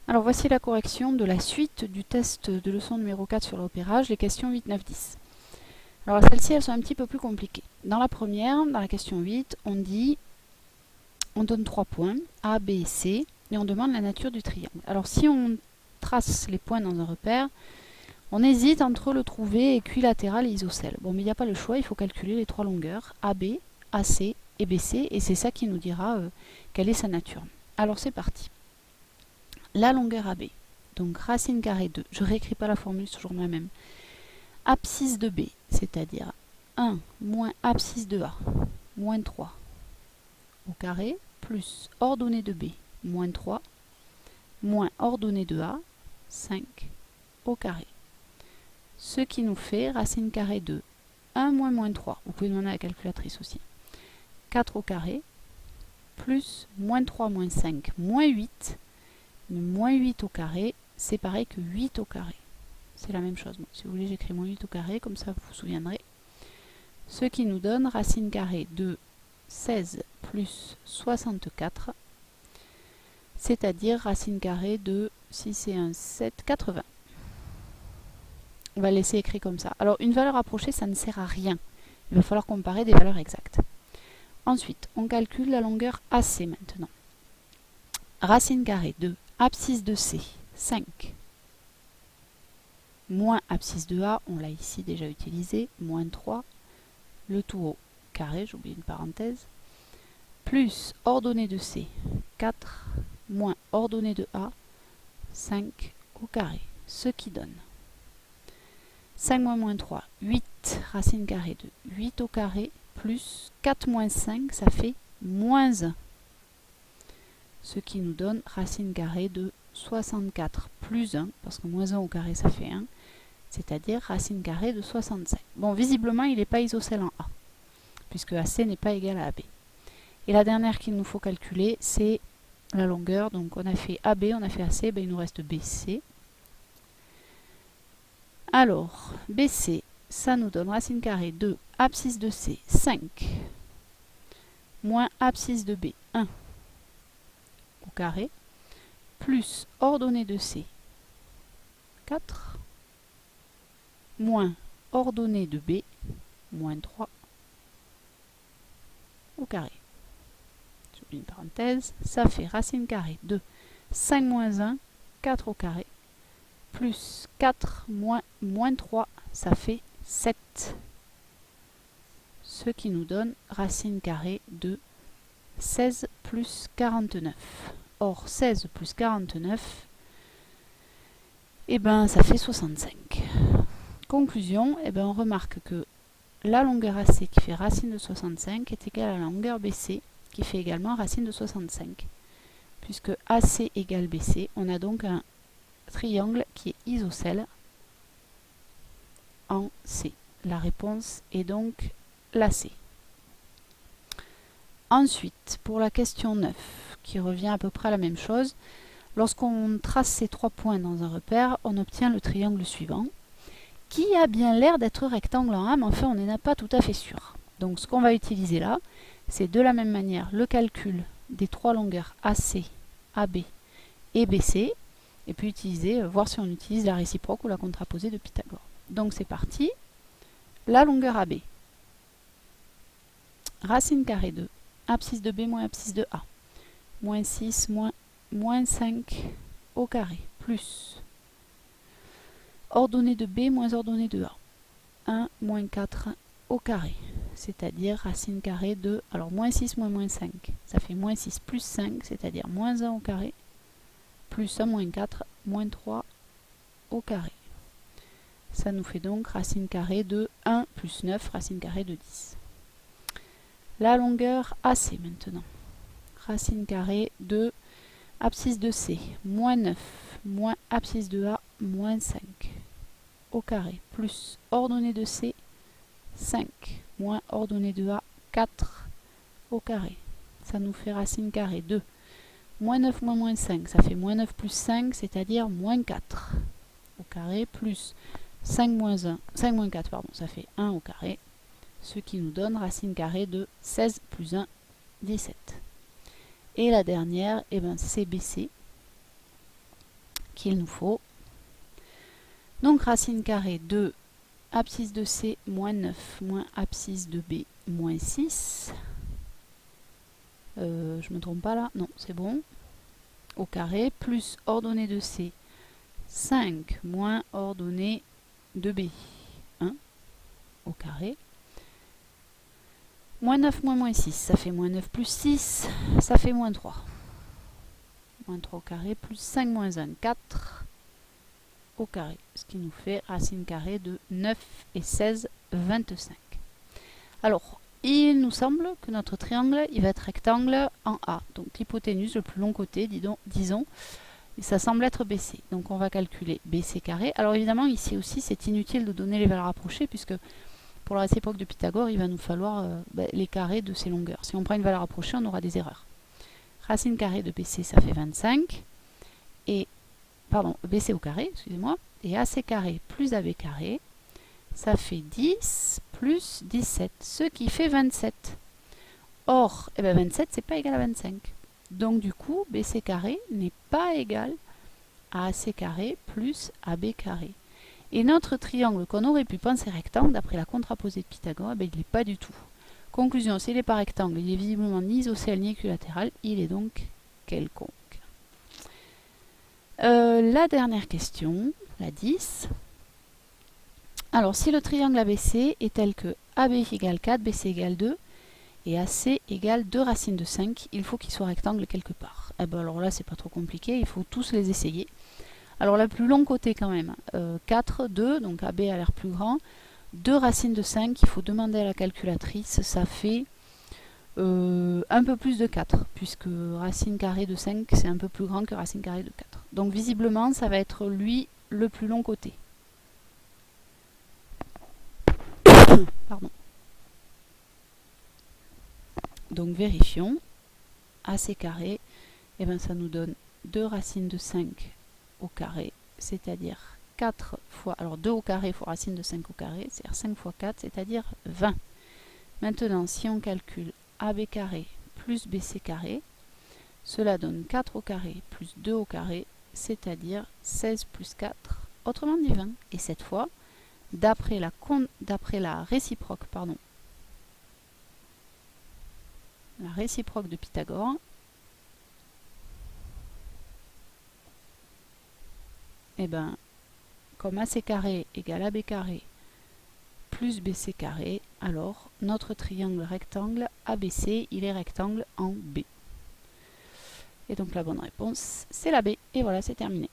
Alors voici la correction de la suite du test de leçon numéro 4 sur le repérage, les questions 8, 9, 10. Alors celles-ci, elles sont un petit peu plus compliquées. Dans la première, dans la question 8, on donne 3 points, A, B et C, et on demande la nature du triangle. Alors si on trace les points dans un repère, on hésite entre le trouver, équilatéral et isocèle. Bon, mais il n'y a pas le choix, il faut calculer les 3 longueurs, AB, AC et BC, et c'est ça qui nous dira quelle est sa nature. Alors c'est parti. La longueur AB, donc racine carrée 2, je ne réécris pas la formule, c'est toujours la même. Abscisse de B, c'est-à-dire 1 moins abscisse de A, moins 3 au carré, plus ordonnée de B, moins 3, moins ordonnée de A, 5 au carré. Ce qui nous fait racine carrée de 1 moins moins 3, vous pouvez demander à la calculatrice aussi, 4 au carré, plus moins 3 moins 5, moins 8, moins 8 au carré, c'est pareil que 8 au carré. C'est la même chose. Bon, si vous voulez, j'écris moins 8 au carré, comme ça vous vous souviendrez. Ce qui nous donne racine carrée de 16 plus 64, c'est-à-dire racine carrée de 6 et 1, 7, 80. On va laisser écrit comme ça. Alors, une valeur approchée, ça ne sert à rien. Il va falloir comparer des valeurs exactes. Ensuite, on calcule la longueur AC maintenant. Racine carrée de abscisse de C, 5. Moins abscisse de A, on l'a ici déjà utilisé, moins 3. Le tout au carré, j'ai oublié une parenthèse. Plus ordonnée de C, 4. Moins ordonnée de A, 5 au carré. Ce qui donne 5 moins moins 3, 8, racine carrée de 8 au carré, plus 4 moins 5, ça fait moins 1. Ce qui nous donne racine carrée de 64 plus 1, parce que moins 1 au carré ça fait 1, c'est-à-dire racine carrée de 65. Bon, visiblement il n'est pas isocèle en A, puisque AC n'est pas égal à AB. Et la dernière qu'il nous faut calculer, c'est la longueur. Donc on a fait AB, on a fait AC, ben il nous reste BC. Alors, BC, ça nous donne racine carrée de abscisse de C, 5, moins abscisse de B, 1 au carré, plus ordonnée de C, 4, moins ordonnée de B, moins 3 au carré. J'oublie une parenthèse, ça fait racine carrée de 5 moins 1, 4 au carré, plus 4 moins 3, ça fait 7. Ce qui nous donne racine carrée de 16 plus 49. Or, 16 plus 49, eh ben, ça fait 65. Conclusion, eh ben, on remarque que la longueur AC qui fait racine de 65 est égale à la longueur BC qui fait également racine de 65. Puisque AC égale BC, on a donc un triangle qui est isocèle en C. La réponse est donc la C. Ensuite, pour la question 9, qui revient à peu près à la même chose, lorsqu'on trace ces 3 points dans un repère, on obtient le triangle suivant, qui a bien l'air d'être rectangle en A, mais enfin on n'en est pas tout à fait sûr. Donc ce qu'on va utiliser là, c'est de la même manière le calcul des 3 longueurs AC, AB et BC, et puis voir si on utilise la réciproque ou la contraposée de Pythagore. Donc c'est parti. La longueur AB. Racine carrée de abscisse de B moins abscisse de A. Moins 6 moins 5 au carré. Plus ordonnée de B moins ordonnée de A. 1 moins 4 au carré. C'est-à-dire racine carrée de... Alors moins 6 moins 5. Ça fait moins 6 plus 5, c'est-à-dire moins 1 au carré. Plus 1 moins 4, moins 3 au carré. Ça nous fait donc racine carrée de 1 plus 9, racine carrée de 10. La longueur AC maintenant. Racine carrée de abscisse de C, moins 9, moins abscisse de A, moins 5 au carré, plus ordonnée de C, 5, moins ordonnée de A, 4 au carré. Ça nous fait racine carrée de moins 9 moins 5, ça fait moins 9 plus 5, c'est-à-dire moins 4 au carré, plus 5 moins 1, 5 moins 4, pardon, ça fait 1 au carré, ce qui nous donne racine carrée de 16 plus 1, 17. Et la dernière, eh ben, c'est BC. qu'il nous faut. Donc racine carrée de abscisse de C moins 9 moins abscisse de B moins 6. Je me trompe pas là? Non, c'est bon. Au carré, plus ordonnée de C 5 moins ordonnée de B 1 au carré. Moins 9 moins 6, ça fait moins 9 plus 6, ça fait moins 3. Moins 3 au carré, plus 5 moins 1, 4 au carré. Ce qui nous fait racine carrée de 9 et 16, 25. Alors, il nous semble que notre triangle, il va être rectangle en A. Donc l'hypoténuse, le plus long côté, disons, et ça semble être BC. Donc on va calculer BC carré. Alors évidemment, ici aussi, c'est inutile de donner les valeurs rapprochées, puisque pour la réciproque de Pythagore, il va nous falloir les carrés de ces longueurs. Si on prend une valeur rapprochée, on aura des erreurs. Racine carrée de BC, ça fait 25. Et, pardon, BC au carré, excusez-moi. Et AC carré plus AB carré, ça fait 10 plus 17, ce qui fait 27. Or, 27, c'est pas égal à 25. Donc du coup, BC carré n'est pas égal à AC carré plus AB carré. Et notre triangle qu'on aurait pu penser rectangle, d'après la contraposée de Pythagore, il n'est pas du tout. Conclusion, s'il n'est pas rectangle, il est visiblement ni isocèle ni équilatéral, il est donc quelconque. La dernière question, la 10. Alors, si le triangle ABC est tel que AB égale 4, BC égale 2, et AC égale 2 racines de 5, il faut qu'il soit rectangle quelque part. Alors là, c'est pas trop compliqué, il faut tous les essayer. Alors, le plus long côté quand même, 4, 2, donc AB a l'air plus grand. 2 racines de 5, il faut demander à la calculatrice, ça fait un peu plus de 4, puisque racine carrée de 5, c'est un peu plus grand que racine carrée de 4. Donc visiblement, ça va être lui le plus long côté. Pardon. Donc vérifions. AC carré, et bien ça nous donne 2 racines de 5 au carré, c'est-à-dire 4 fois, alors 2 au carré fois racine de 5 au carré, c'est-à-dire 5 fois 4, c'est-à-dire 20. Maintenant, si on calcule AB carré plus BC carré, cela donne 4 au carré plus 2 au carré, c'est-à-dire 16 plus 4, autrement dit 20. Et cette fois, d'après la réciproque, la réciproque de Pythagore, et bien, comme AC carré égale AB carré plus BC carré, alors notre triangle rectangle ABC, il est rectangle en B. Et donc la bonne réponse, c'est la B. Et voilà, c'est terminé.